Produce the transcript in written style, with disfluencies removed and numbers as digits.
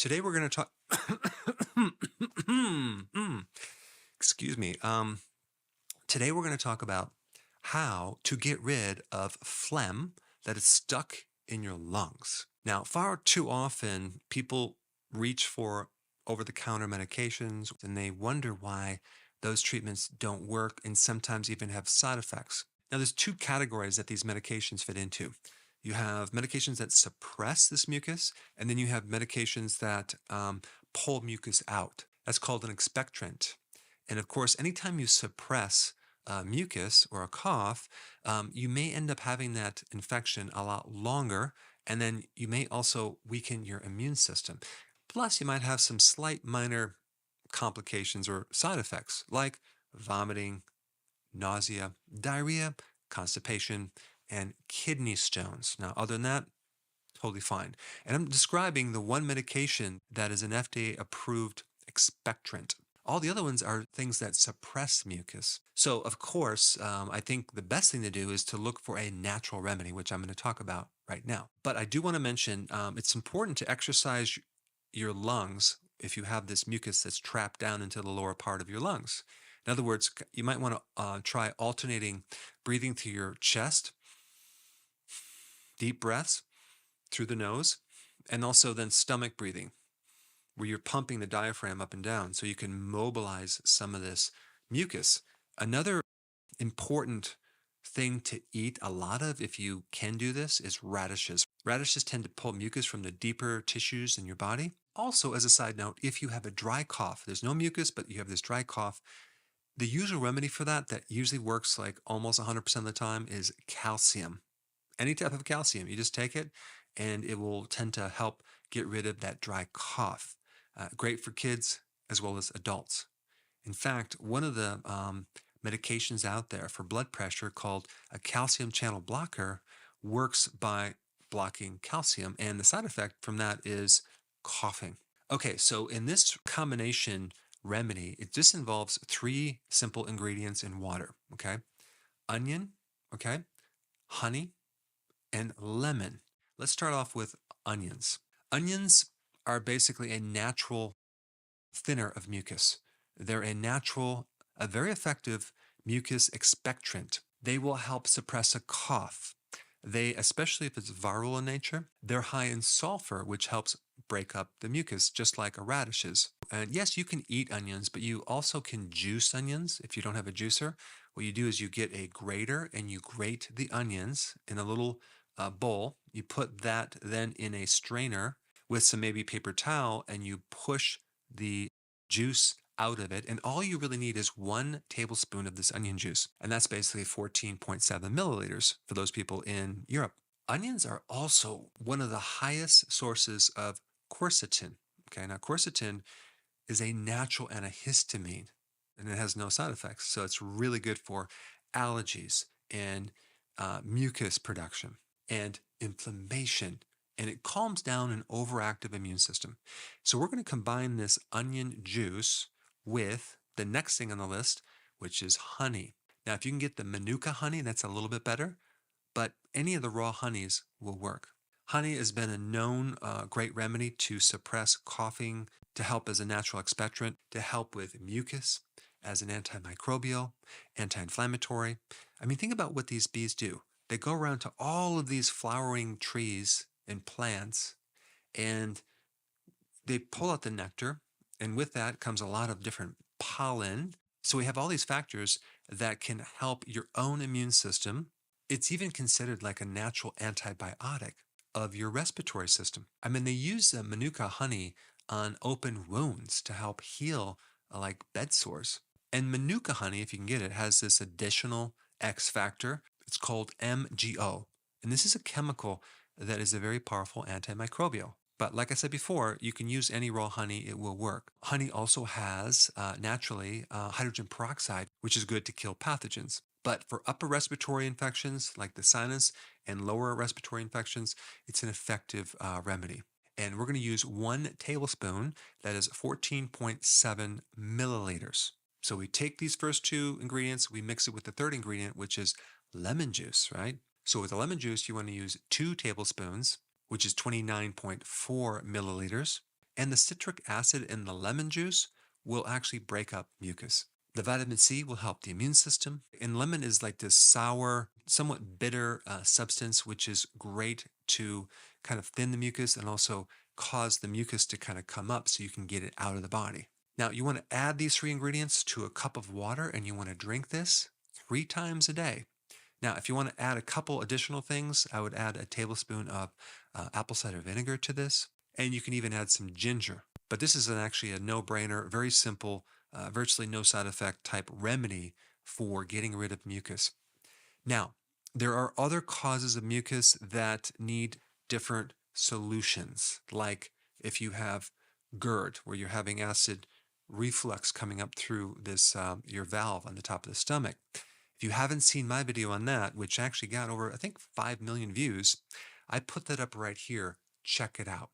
Today we're going to talk. Excuse me. Today we're going to talk about how to get rid of phlegm that is stuck in your lungs. Now, far too often people reach for over-the-counter medications and they wonder why those treatments don't work and sometimes even have side effects. Now, there's two categories that these medications fit into. You have medications that suppress this mucus, and then you have medications that pull mucus out. That's called an expectorant. And of course, anytime you suppress mucus or a cough, you may end up having that infection a lot longer, and then you may also weaken your immune system. Plus, you might have some slight minor complications or side effects like vomiting, nausea, diarrhea, constipation, and kidney stones. Now, other than that, totally fine. And I'm describing the one medication that is an FDA-approved expectorant. All the other ones are things that suppress mucus. So, of course, I think the best thing to do is to look for a natural remedy, which I'm going to talk about right now. But I do want to mention it's important to exercise your lungs if you have this mucus that's trapped down into the lower part of your lungs. In other words, you might want to try alternating breathing through your chest, deep breaths through the nose, and also then stomach breathing, where you're pumping the diaphragm up and down so you can mobilize some of this mucus. Another important thing to eat a lot of, if you can do this, is radishes. Radishes tend to pull mucus from the deeper tissues in your body. Also, as a side note, if you have a dry cough, there's no mucus, but you have this dry cough, the usual remedy for that usually works like almost 100% of the time is calcium. Any type of calcium, you just take it and it will tend to help get rid of that dry cough. Great for kids as well as adults. In fact, one of the medications out there for blood pressure called a calcium channel blocker works by blocking calcium, and the side effect from that is coughing. Okay, so in this combination remedy, it just involves 3 simple ingredients in water, okay? Onion, okay? Honey, and lemon. Let's start off with onions. Onions are basically a natural thinner of mucus. They're a very effective mucus expectorant. They will help suppress a cough. They, especially if it's viral in nature, they're high in sulfur, which helps break up the mucus, just like a radish is. And yes, you can eat onions, but you also can juice onions if you don't have a juicer. What you do is you get a grater and you grate the onions in a little bowl. You put that then in a strainer with some maybe paper towel, and you push the juice out of it, and all you really need is 1 tablespoon of this onion juice, and that's basically 14.7 milliliters for those people in Europe. Onions are also one of the highest sources of quercetin. Okay, now quercetin is a natural antihistamine, and it has no side effects, so it's really good for allergies and mucus production and inflammation, and it calms down an overactive immune system. So we're going to combine this onion juice with the next thing on the list, which is honey. Now, if you can get the Manuka honey, that's a little bit better, but any of the raw honeys will work. Honey has been a known great remedy to suppress coughing, to help as a natural expectorant, to help with mucus, as an antimicrobial, anti-inflammatory. I mean, think about what these bees do. They go around to all of these flowering trees and plants, and they pull out the nectar, and with that comes a lot of different pollen. So we have all these factors that can help your own immune system. It's even considered like a natural antibiotic of your respiratory system. I mean, they use the Manuka honey on open wounds to help heal like bed sores. And Manuka honey, if you can get it, has this additional X factor. It's called MGO. And this is a chemical that is a very powerful antimicrobial. But like I said before, you can use any raw honey, it will work. Honey also has naturally hydrogen peroxide, which is good to kill pathogens. But for upper respiratory infections like the sinus and lower respiratory infections, it's an effective remedy. And we're going to use 1 tablespoon, that is 14.7 milliliters. So we take these first 2 ingredients, we mix it with the third ingredient, which is lemon juice, right? So with the lemon juice, you want to use 2 tablespoons, which is 29.4 milliliters. And the citric acid in the lemon juice will actually break up mucus. The vitamin C will help the immune system. And lemon is like this sour, somewhat bitter substance, which is great to kind of thin the mucus and also cause the mucus to kind of come up so you can get it out of the body. Now, you want to add these 3 ingredients to a cup of water and you want to drink this 3 times a day. Now, if you want to add a couple additional things, I would add a tablespoon of apple cider vinegar to this, and you can even add some ginger. But this is actually a no-brainer, very simple, virtually no side effect type remedy for getting rid of mucus. Now, there are other causes of mucus that need different solutions, like if you have GERD, where you're having acid reflux coming up through this your valve on the top of the stomach. If you haven't seen my video on that, which actually got over, I think, 5 million views, I put that up right here. Check it out.